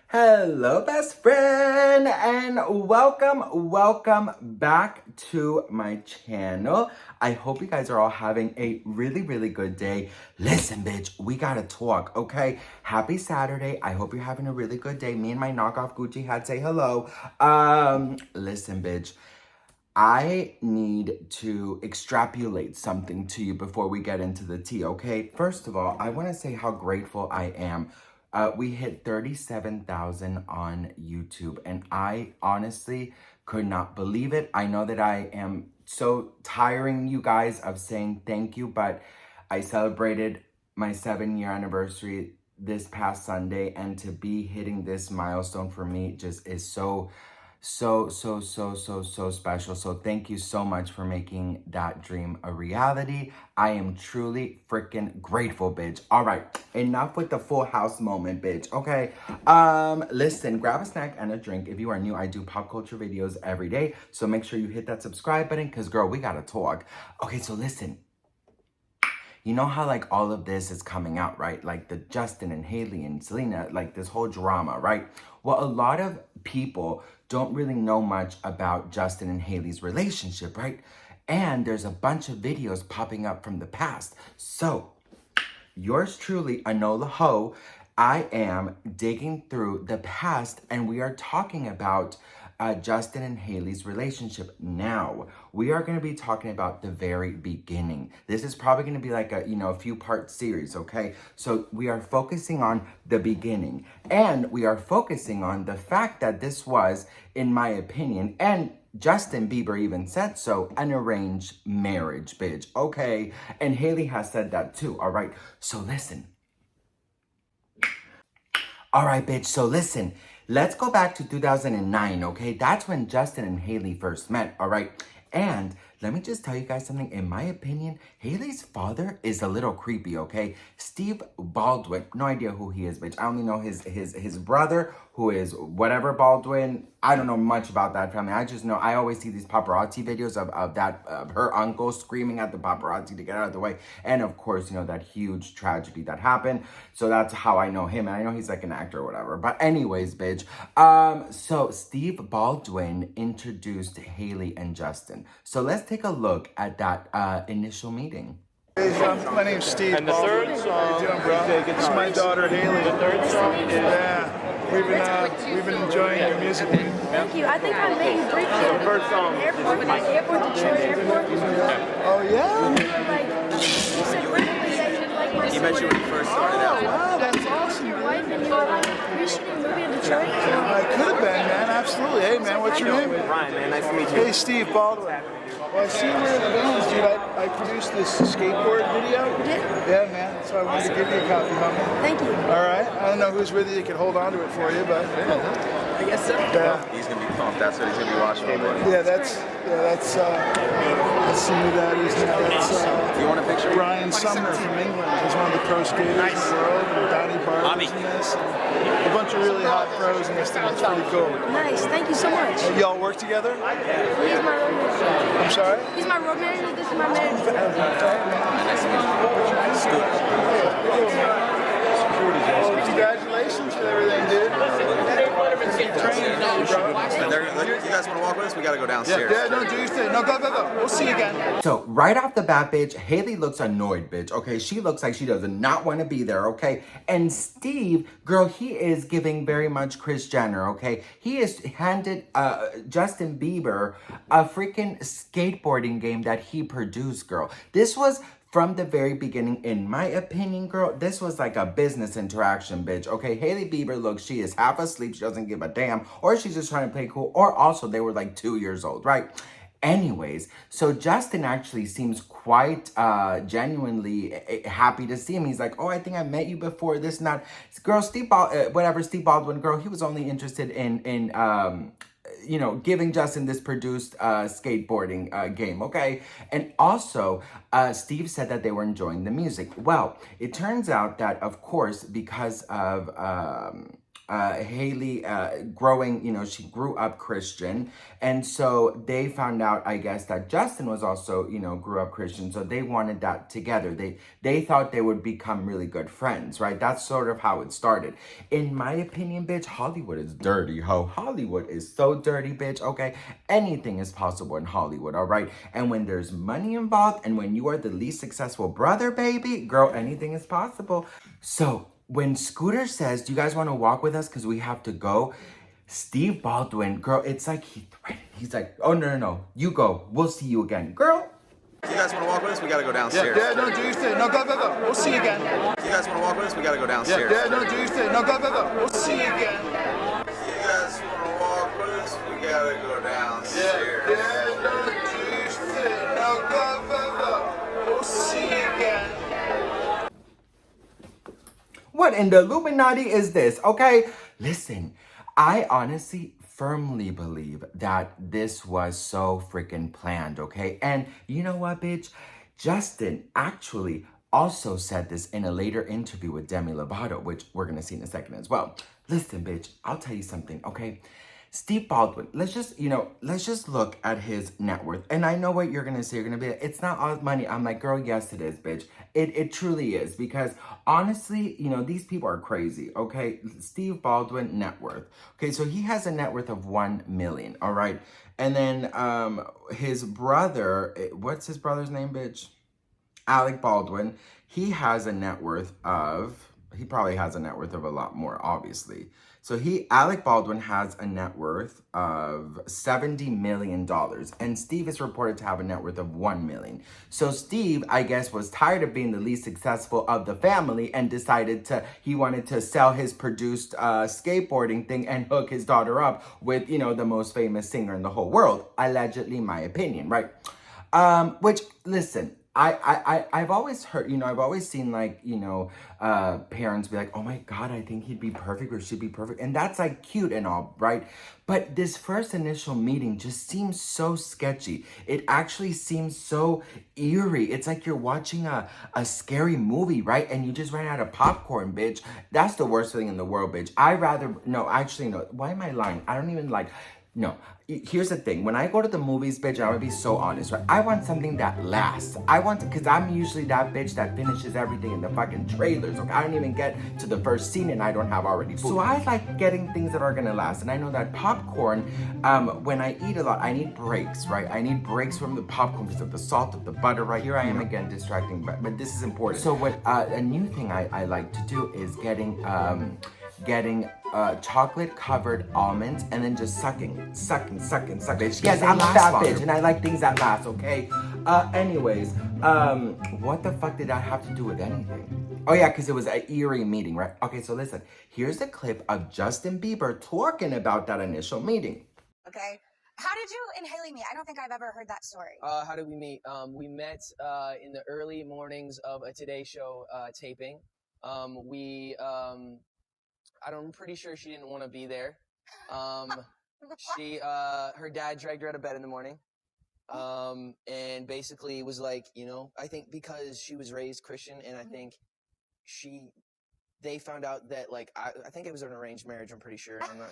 Hello, best friend, and welcome back to my channel. I hope you guys are all having a really good day. Listen, bitch, we gotta talk, okay? Happy Saturday. I hope you're having a really good day. Me and my knockoff Gucci hat say hello. Listen, bitch. I need to extrapolate something to you before we get into the tea, okay? First of all, I want to say how grateful I am. We hit 37,000 on YouTube, and I honestly could not believe it. I know that I am so tiring you guys of saying thank you, but I celebrated my 7-year anniversary this past Sunday, and to be hitting this milestone for me just is so special. So thank you so much for making that dream a reality. I am truly freaking grateful, bitch. All right, enough with the full house moment, bitch. Okay, listen, grab a snack and a drink. If you are new, I do pop culture videos every day, so make sure you hit that subscribe button, because girl, we gotta talk. Okay, so listen, you know how like all of this is coming out, right? Like the Justin and Hailey and Selena, like this whole drama, right? Well, a lot of people don't really know much about Justin and Hailey's relationship, right? And there's a bunch of videos popping up from the past. So, yours truly, Anola Ho, I am digging through the past, and we are talking about Justin and Hailey's relationship. Now, we are going to be talking about the very beginning. This is probably going to be like a few part series, okay? So we are focusing on the beginning, and we are focusing on the fact that this was, in my opinion, and Justin Bieber even said so, an arranged marriage, bitch, okay? And Hailey has said that too, all right? So listen. All right, bitch, so listen. Let's go back to 2009, okay? That's when Justin and Hailey first met, all right? And let me just tell you guys something. In my opinion, Hailey's father is a little creepy, okay? Steve Baldwin, no idea who he is, bitch. I only know his brother, who is whatever Baldwin. I don't know much about that family. I just know I always see these paparazzi videos of her uncle screaming at the paparazzi to get out of the way. And of course, that huge tragedy that happened. So that's how I know him. And I know he's like an actor or whatever. But anyways, bitch. So Steve Baldwin introduced Hailey and Justin. So let's take a look at that initial meeting. Hey, my name's Steve. And the third song, how you doing, bro? This is my daughter, Hailey. The third song is... Yeah, we've been enjoying your music. Thank you. I think I met you briefly The first song. airport, Detroit Airport. Oh, yeah? You said randomly that you like my He met you when you first started Oh, out. wow, that's awesome. your wife and you were like, are you shooting a movie in Detroit? I could have been, man, absolutely. Hey, man, what's your name? Ryan, man, nice to meet you. Hey, Steve Baldwin. Well, I see we're in the bands, dude. I produced this skateboard video. You did? Yeah, man, so I wanted to give you a copy, homie. Thank you. All right. I don't know who's with you that can hold on to it for you, but... I guess so. Yeah. He's gonna be pumped. That's what he's gonna be watching. Yeah, that's let's see who that is now. That's Do you want a picture? Ryan Sumner from England. He's one of the pro skaters in the world, and Donnie Barber's in this. And a bunch of really hot pros in this thing. It's pretty cool. Nice. Thank you so much. Y'all work together? He's my road manager. I'm sorry? He's my road manager. This is my manager. Well, congratulations with everything, dude. You guys want to walk with us? We gotta go downstairs. Yeah, no, do your thing. No, go. We'll see you again. So right off the bat, bitch, Hailey looks annoyed, bitch, okay? She looks like she does not want to be there, okay? And Steve, girl, he is giving very much Kris Jenner, okay? He has handed Justin Bieber a freaking skateboarding game that he produced, girl. This was... From the very beginning, in my opinion, girl, this was like a business interaction, bitch. Okay, Hailey Bieber, look, she is half asleep. She doesn't give a damn. Or she's just trying to play cool. Or also, they were like 2 years old, right? Anyways, so Justin actually seems quite genuinely happy to see him. He's like, oh, I think I met you before, this and that. Girl, Steve Baldwin, girl, he was only interested in giving Justin this produced skateboarding game, okay? And also, Steve said that they were enjoying the music. Well, it turns out that, of course, because of Hailey growing, she grew up Christian. And so they found out, I guess, that Justin was also, grew up Christian. So they wanted that together. They thought they would become really good friends, right? That's sort of how it started. In my opinion, bitch, Hollywood is dirty, ho. Hollywood is so dirty, bitch, okay? Anything is possible in Hollywood, all right? And when there's money involved and when you are the least successful brother, baby, girl, anything is possible. So when Scooter says, do you guys want to walk with us because we have to go? Steve Baldwin, girl, it's like he threatened. He's like, oh, no. You go. We'll see you again. Girl. You guys want to walk with us? We got to go downstairs. Yeah, no, do your thing. No, go. We'll see you again. You guys want to walk with us? We got to go downstairs. Yeah, no, do your thing. No, go. We'll see you again. You guys want to walk with us? We got to go downstairs. Yeah, no, do your thing. No, go. We'll see you again. What in the Illuminati is this? Okay, listen, I honestly firmly believe that this was so freaking planned, okay? And you know what, bitch? Justin actually also said this in a later interview with Demi Lovato, which we're gonna see in a second as well. Listen, bitch, I'll tell you something, okay? Steve Baldwin, let's just look at his net worth. And I know what you're gonna say. You're gonna be like, it's not all money. I'm like, girl, yes, it is, bitch. It truly is. Because honestly, these people are crazy, okay? Steve Baldwin, net worth. Okay, so he has a net worth of $1 million, all right? And then his brother, what's his brother's name, bitch? Alec Baldwin, he probably has a net worth of a lot more, obviously. So Alec Baldwin has a net worth of $70 million. And Steve is reported to have a net worth of $1 million. So Steve, I guess, was tired of being the least successful of the family and decided he wanted to sell his produced skateboarding thing and hook his daughter up with, the most famous singer in the whole world. Allegedly, my opinion, right? Which, listen, I've always heard, I've always seen parents be like, oh my God, I think he'd be perfect or she'd be perfect. And that's like cute and all, right? But this first initial meeting just seems so sketchy. It actually seems so eerie. It's like you're watching a scary movie, right? And you just ran out of popcorn, bitch. That's the worst thing in the world, bitch. No. Why am I lying? I don't even no. Here's the thing. When I go to the movies, bitch, I would be so honest, right? I want something that lasts. Because I'm usually that bitch that finishes everything in the fucking trailers. Okay? I don't even get to the first scene and I don't have already food. So I like getting things that are gonna last. And I know that popcorn, when I eat a lot, I need breaks, right? I need breaks from the popcorn because of the salt, of the butter, right? Here I am again distracting, but this is important. So what a new thing I like to do is getting chocolate covered almonds and then just sucking, bitch. Yes, I'm a fat bitch and I like things that last, okay? Anyways, what the fuck did that have to do with anything? Oh yeah, because it was an eerie meeting, right? Okay, so listen, here's a clip of Justin Bieber talking about that initial meeting. Okay. How did you and Hailey meet? I don't think I've ever heard that story. How did we meet? We met in the early mornings of a Today Show taping. I'm pretty sure she didn't want to be there. Her dad dragged her out of bed in the morning. And basically was like, I think because she was raised Christian and I think they found out that I think it was an arranged marriage, I'm pretty sure. I'm not,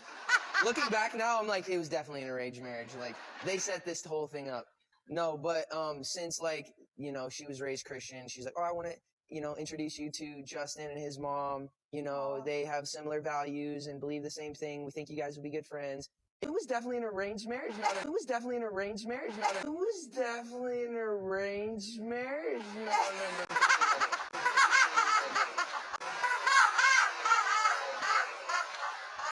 looking back now, I'm like, it was definitely an arranged marriage. Like they set this whole thing up. No, but, since she was raised Christian, she's like, oh, I want to, introduce you to Justin and his mom. They have similar values and believe the same thing. We think you guys would be good friends. It was definitely an arranged marriage. It was definitely an arranged marriage. It was definitely an arranged marriage.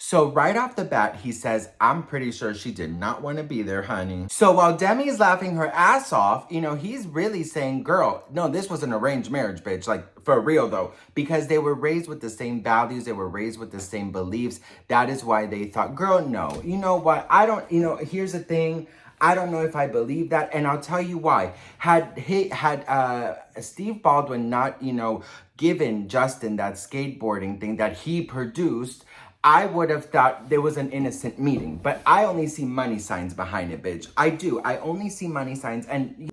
So right off the bat, he says, I'm pretty sure she did not want to be there, honey. So while Demi's laughing her ass off, he's really saying, girl, no, this was an arranged marriage, bitch. Like, for real, though. Because they were raised with the same values. They were raised with the same beliefs. That is why they thought, girl, no. You know what? Here's the thing. I don't know if I believe that, and I'll tell you why. Had Steve Baldwin not, given Justin that skateboarding thing that he produced, I would have thought there was an innocent meeting. But I only see money signs behind it, bitch. I do. I only see money signs. And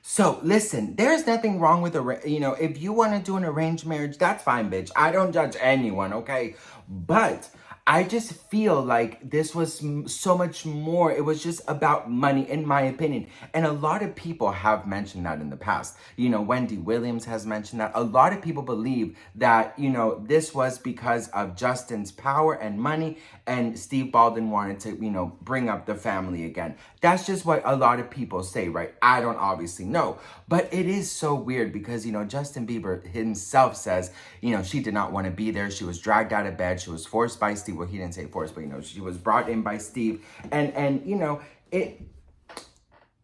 so, listen, there's nothing wrong with, if you want to do an arranged marriage, that's fine, bitch. I don't judge anyone, okay? But I just feel like this was so much more. It was just about money, in my opinion. And a lot of people have mentioned that in the past. You know, Wendy Williams has mentioned that. A lot of people believe that, you know, this was because of Justin's power and money, and Steve Baldwin wanted to, you know, bring up the family again. That's just what a lot of people say, right? I don't obviously know. But it is so weird because, you know, Justin Bieber himself says, you know, she did not want to be there. She was dragged out of bed. She was forced by Steve. Well, he didn't say forced, but, you know, she was brought in by Steve. And you know,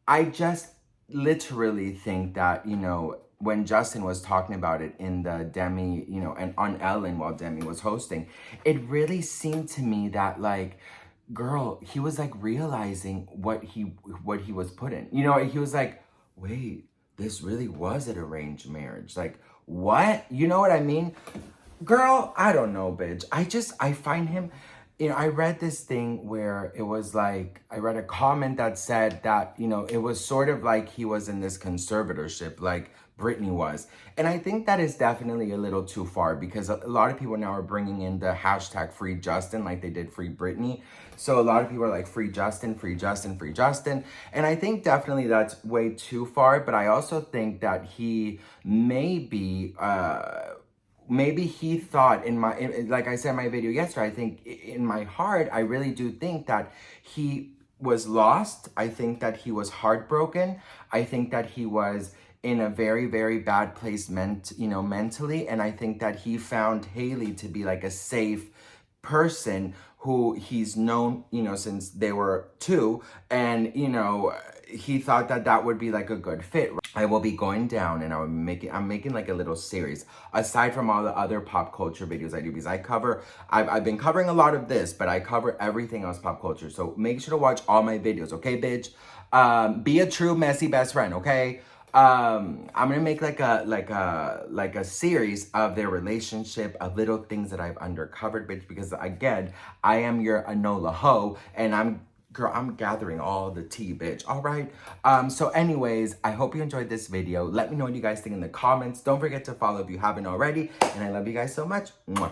I just literally think that, you know, when Justin was talking about it in the Demi, you know, and on Ellen while Demi was hosting, it really seemed to me that, like, girl, he was like realizing what he was put in. You know, he was like, wait, this really was an arranged marriage. Like, what? You know what I mean? Girl, I don't know, bitch. I find him, you know, I read this thing where it was like, I read a comment that said that, you know, it was sort of like he was in this conservatorship, like Britney was. And I think that is definitely a little too far, because a lot of people now are bringing in the hashtag free Justin like they did free Britney. So a lot of people are like free Justin, free Justin, free Justin. And I think definitely that's way too far. But I also think that he may be, maybe he thought like I said in my video yesterday, I think in my heart, I really do think that he was lost. I think that he was heartbroken. I think that he was in a very, very bad place mentally. And I think that he found Hailey to be like a safe person who he's known, you know, since they were two. And, you know, he thought that that would be like a good fit. I will be going down and I'm making like a little series aside from all the other pop culture videos I do, because I've been covering a lot of this, but I cover everything else pop culture. So make sure to watch all my videos, okay, bitch? Be a true messy best friend, okay? I'm gonna make like a series of their relationship, of little things that I've undercovered, bitch, because again, I am your Enola Ho, and I'm gathering all the tea, bitch. All right. So anyways, I hope you enjoyed this video. Let me know what you guys think in the comments. Don't forget to follow if you haven't already. And I love you guys so much. Mwah.